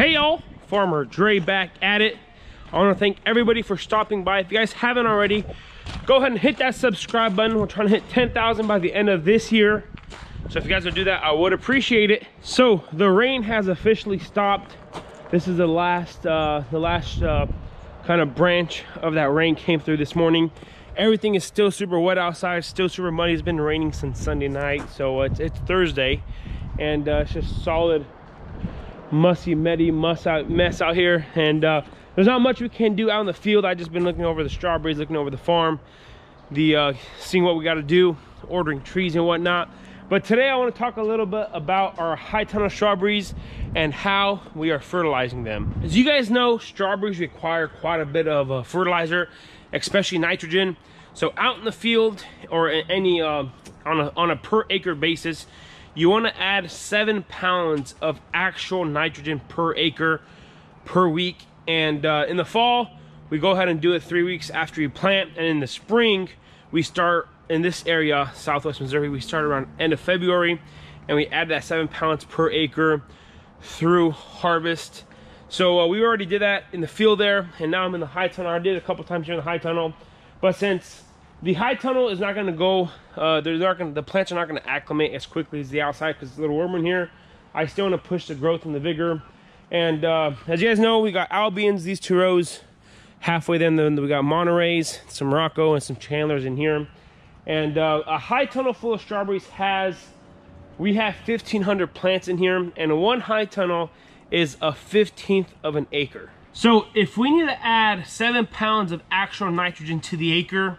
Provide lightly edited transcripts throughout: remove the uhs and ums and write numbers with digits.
Hey y'all, Farmer Dre back at it. I want to thank everybody for stopping by. If you guys haven't already, go ahead and hit that subscribe button. We're trying to hit 10,000 by the end of this year. So if you guys would do that, I would appreciate it. So the rain has officially stopped. This is the last kind of branch of that rain came through this morning. Everything is still super wet outside, still super muddy. It's been raining since Sunday night, so it's Thursday, and it's just solid messy mess out here. And there's not much we can do out in the field. I just been looking over the strawberries, looking over the farm, seeing what we got to do, ordering trees and whatnot. But today I want to talk a little bit about our high tunnel strawberries and how we are fertilizing them. As you guys know, strawberries require quite a bit of fertilizer, especially nitrogen. So out in the field or any on a per acre basis, you want to add 7 pounds of actual nitrogen per acre per week. And in the fall, we go ahead and do it 3 weeks after you plant. And in the spring, we start in this area, Southwest Missouri, we start around end of February, and we add that 7 pounds per acre through harvest. So we already did that in the field there, and now I'm in the high tunnel. I did it a couple times here in the high tunnel, but since the high tunnel is not going to go, the plants are not going to acclimate as quickly as the outside because it's a little warmer in here. I still want to push the growth and the vigor. And as you guys know, we got Albions, these 2 rows halfway. Then we got Monterey's, some Morocco, and some Chandlers in here. And a high tunnel full of strawberries we have 1,500 plants in here, and one high tunnel is a 1/15 of an acre. So if we need to add 7 pounds of actual nitrogen to the acre,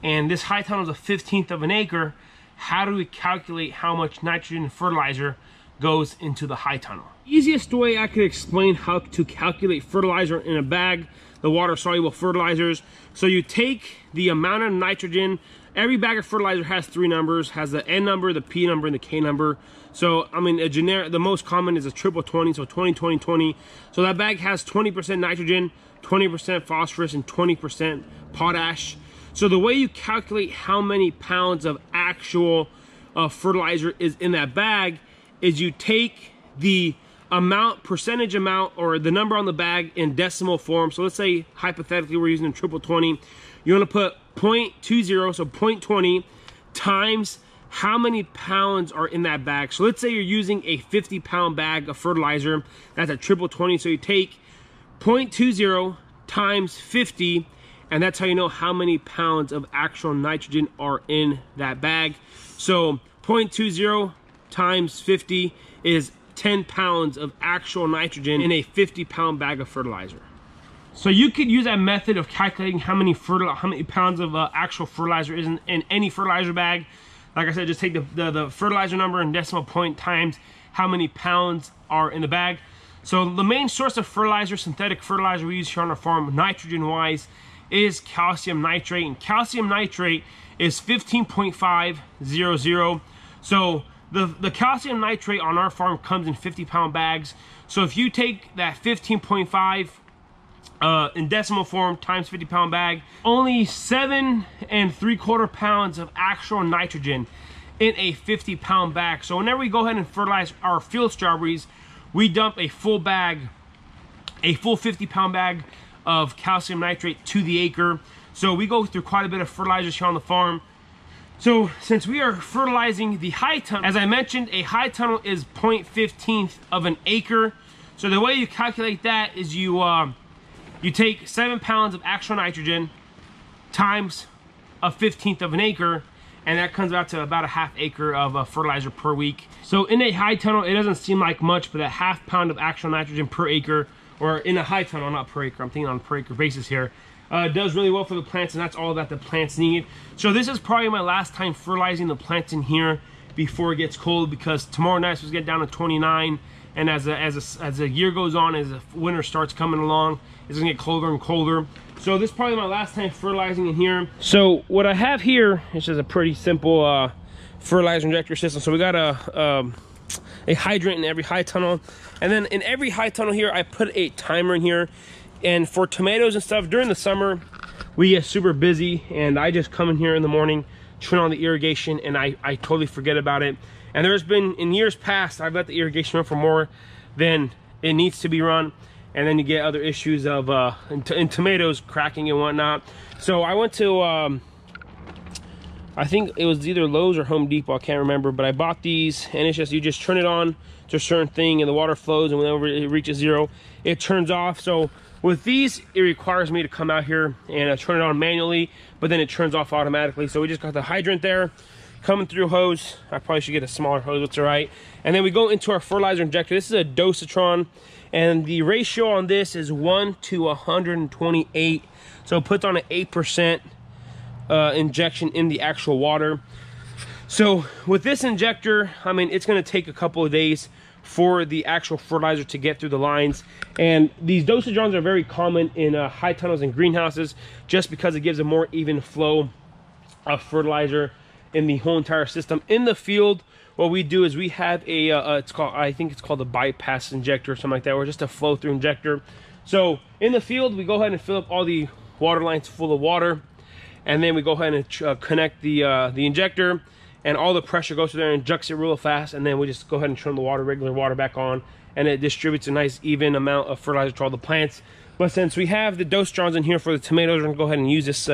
and this high tunnel is a 1/15 of an acre, how do we calculate how much nitrogen and fertilizer goes into the high tunnel? Easiest way I could explain how to calculate fertilizer in a bag, the water soluble fertilizers. So you take the amount of nitrogen. Every bag of fertilizer has 3 numbers, has the N number, the P number, and the K number. So I mean, the most common is a triple 20, so 20 20 20. So that bag has 20% nitrogen, 20% phosphorus, and 20% potash. So the way you calculate how many pounds of actual fertilizer is in that bag is you take the percentage amount, or the number on the bag in decimal form. So let's say hypothetically we're using a triple 20. You want to put 0.20, so 0.20 times how many pounds are in that bag. So let's say you're using a 50-pound bag of fertilizer. That's a triple 20. So you take 0.20 times 50, and that's how you know how many pounds of actual nitrogen are in that bag. So 0.20 times 50 is 10 pounds of actual nitrogen in a 50-pound bag of fertilizer. So you could use that method of calculating how many pounds of actual fertilizer is in any fertilizer bag. Like I said, just take the fertilizer number and decimal point times how many pounds are in the bag. So the main source of fertilizer, synthetic fertilizer we use here on our farm, nitrogen-wise, is calcium nitrate. And calcium nitrate is 15.500. So the calcium nitrate on our farm comes in 50-pound bags. So if you take that 15.5 in decimal form times 50-pound bag, only 7 3/4 pounds of actual nitrogen in a 50-pound bag. So whenever we go ahead and fertilize our field strawberries, we dump a full 50-pound bag of calcium nitrate to the acre. So we go through quite a bit of fertilizers here on the farm. So since we are fertilizing the high tunnel, as I mentioned, a high tunnel is 0.15 of an acre. So the way you calculate that is you take 7 pounds of actual nitrogen times a 1/15 of an acre, and that comes out to about a 1/2 acre of fertilizer per week. So in a high tunnel, it doesn't seem like much, but a 1/2 pound of actual nitrogen per acre, or in a high tunnel, not per acre, I'm thinking on a per acre basis here, does really well for the plants, and that's all that the plants need. So this is probably my last time fertilizing the plants in here before it gets cold, because tomorrow night it's going to get down to 29, and as the year goes on, as the winter starts coming along, it's going to get colder and colder. So this is probably my last time fertilizing in here. So what I have here is just a pretty simple fertilizer injector system. So we got a hydrant in every high tunnel, and then in every high tunnel here I put a timer in here. And for tomatoes and stuff, during the summer we get super busy, and I just come in here in the morning, turn on the irrigation, and I totally forget about it. And there's been, in years past, I've let the irrigation run for more than it needs to be run. And then you get other issues of in tomatoes cracking and whatnot. So I went to I think it was either Lowe's or Home Depot, I can't remember, but I bought these, and it's just, you just turn it on to a certain thing and the water flows, and whenever it reaches 0 it turns off. So with these, it requires me to come out here and turn it on manually, but then it turns off automatically. So we just got the hydrant there coming through hose. I probably should get a smaller hose, it's all right. And then we go into our fertilizer injector. This is a Dosatron, and the ratio on this is 1 to 128. So it puts on an 8% injection in the actual water. So with this injector, I mean, it's going to take a couple of days for the actual fertilizer to get through the lines. And these Dosatrons are very common in high tunnels and greenhouses, just because it gives a more even flow of fertilizer in the whole entire system. In the field, what we do is we have a it's called, I think it's called a bypass injector or something like that, or just a flow through injector. So in the field, we go ahead and fill up all the water lines full of water, and then we go ahead and connect the injector, and all the pressure goes through there and injects it real fast, and then we just go ahead and turn the regular water back on, and it distributes a nice even amount of fertilizer to all the plants. But since we have the Dosatrons in here for the tomatoes, we're gonna go ahead and use this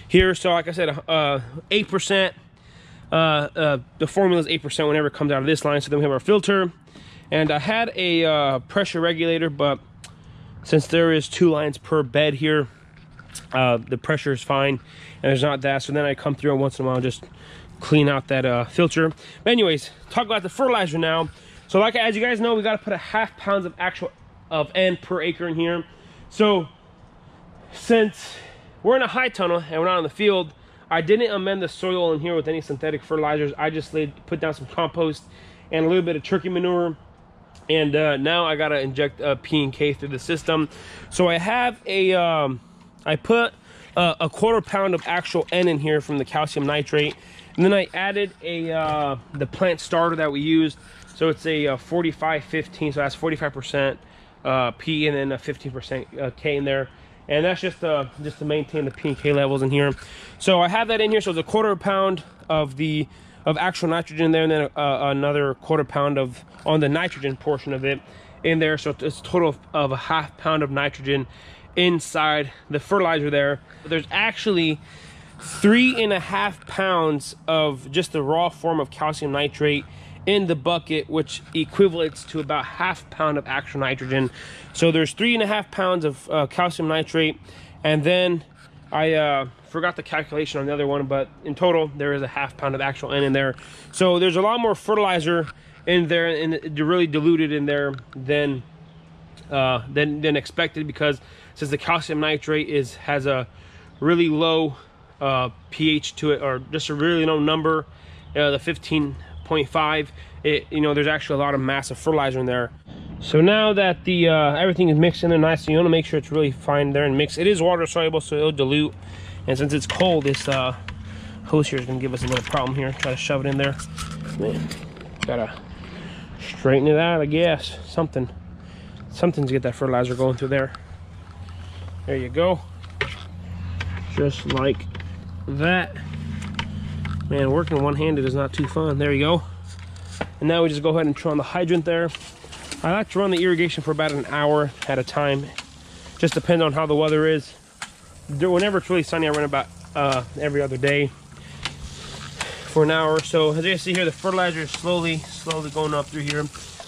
here. So like I said, 8%, the formula is 8% whenever it comes out of this line. So then we have our filter, and I had a pressure regulator, but since there is 2 lines per bed here, the pressure is fine and there's not that. So then I come through and once in a while just clean out that filter. But anyways, talk about the fertilizer now. So like, as you guys know, we got to put a 1/2 pounds of N per acre in here. So since we're in a high tunnel and we're not in the field, I didn't amend the soil in here with any synthetic fertilizers. I just put down some compost and a little bit of turkey manure. And now I gotta inject P and K through the system. So I have I put a 1/4 pound of actual N in here from the calcium nitrate, and then I added the plant starter that we used. So it's a 45-15, so that's 45% P and then a 15% K in there, and that's just to maintain the P and K levels in here. So I have that in here. So it's a 1/4 pound of actual nitrogen there, and then another 1/4 pound on the nitrogen portion of it in there. So it's a total of a 1/2 pound of nitrogen inside the fertilizer there. There's actually 3.5 pounds of just the raw form of calcium nitrate in the bucket, which equivalates to about 1/2 pound of actual nitrogen. So there's 3.5 pounds of calcium nitrate, and then I forgot the calculation on the other one, but in total there is a 1/2 pound of actual N in there. So there's a lot more fertilizer in there, and it's really diluted in there than expected, because since the calcium nitrate has a really low pH to it, or just a really low number, the 15.5, there's actually a lot of massive fertilizer in there. So now that the everything is mixed in there nicely, you want to make sure it's really fine there and mixed. It is water soluble, so it'll dilute, and since it's cold, this hose here is going to give us a little problem here. Try to shove it in there. Man, gotta straighten it out, I guess. Something to get that fertilizer going through there. There you go, just like that. Man, working one-handed is not too fun. There you go. And now we just go ahead and turn on the hydrant there. I like to run the irrigation for about an hour at a time. Just depends on how the weather is. Whenever it's really sunny, I run about every other day for an hour or so. As you can see here, the fertilizer is slowly going up through here.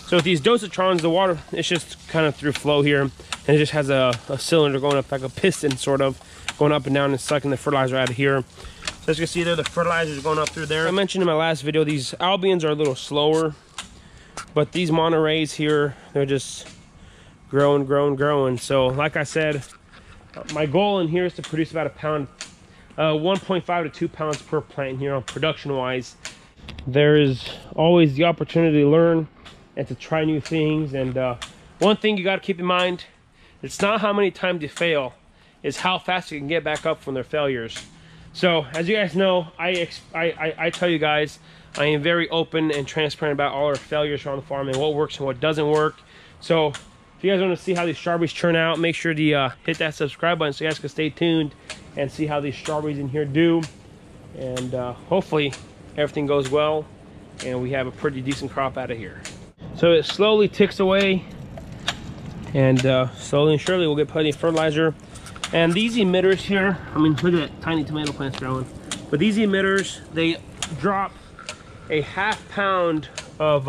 So with these Dosatrons, the water, it's just kind of through flow here, and it just has a cylinder going up, like a piston sort of, going up and down and sucking the fertilizer out of here. So as you can see there, the fertilizer is going up through there. I mentioned in my last video, these Albions are a little slower, but these Monterey's here, they're just growing. So like I said, my goal in here is to produce about a pound, 1.5 to 2 pounds per plant here on production wise. There is always the opportunity to learn and to try new things. And one thing you got to keep in mind, it's not how many times you fail, it's how fast you can get back up from their failures. So as you guys know, I tell you guys, I am very open and transparent about all our failures around the farm and what works and what doesn't work. So if you guys want to see how these strawberries turn out, make sure to hit that subscribe button so you guys can stay tuned and see how these strawberries in here do. And hopefully everything goes well and we have a pretty decent crop out of here. So it slowly ticks away. And slowly and surely we'll get plenty of fertilizer. And these emitters here, I mean, look at that tiny tomato plants growing. But these emitters, they drop a ½ pound of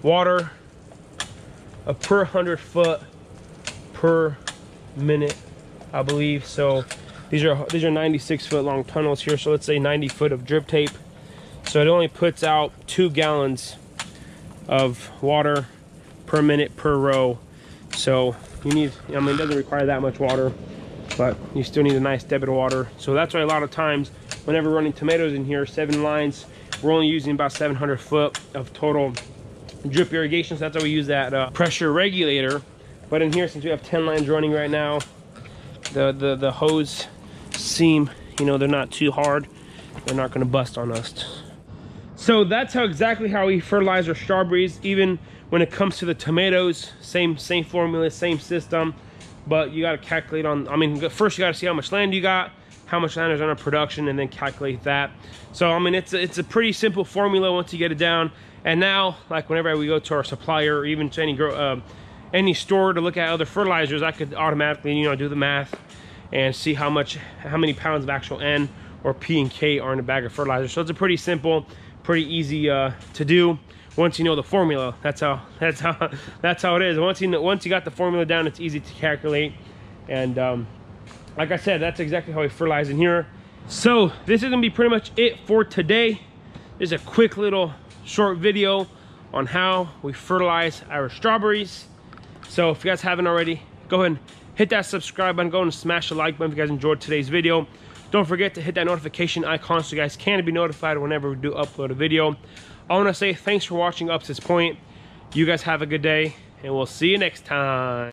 water per 100 foot per minute, I believe. So these are 96 foot long tunnels here. So let's say 90 foot of drip tape. So it only puts out 2 gallons of water per minute per row. So you need, I mean, it doesn't require that much water, but you still need a nice debit of water. So that's why a lot of times whenever running tomatoes in here, 7 lines, we're only using about 700 foot of total drip irrigation. So that's why we use that pressure regulator. But in here, since we have 10 lines running right now, the hose seam, you know, they're not too hard. They're not going to bust on us. So that's exactly how we fertilize our strawberries. Even when it comes to the tomatoes, same formula, same system. But you got to calculate on, I mean, first you got to see how much land you got, how much land is under production, and then calculate that. So I mean, it's a pretty simple formula once you get it down. And now, like whenever we go to our supplier or even to any store to look at other fertilizers, I could automatically, you know, do the math and see how many pounds of actual N or P and K are in a bag of fertilizer. So it's a pretty simple, pretty easy to do once you know the formula. That's how it is. Once you got the formula down, it's easy to calculate. And like I said, that's exactly how we fertilize in here. So this is gonna be pretty much it for today. This is a quick little short video on how we fertilize our strawberries. So if you guys haven't already, go ahead and hit that subscribe button, go and smash the like button if you guys enjoyed today's video. Don't forget to hit that notification icon so you guys can be notified whenever we do upload a video. I want to say thanks for watching up to this point. You guys have a good day, and we'll see you next time.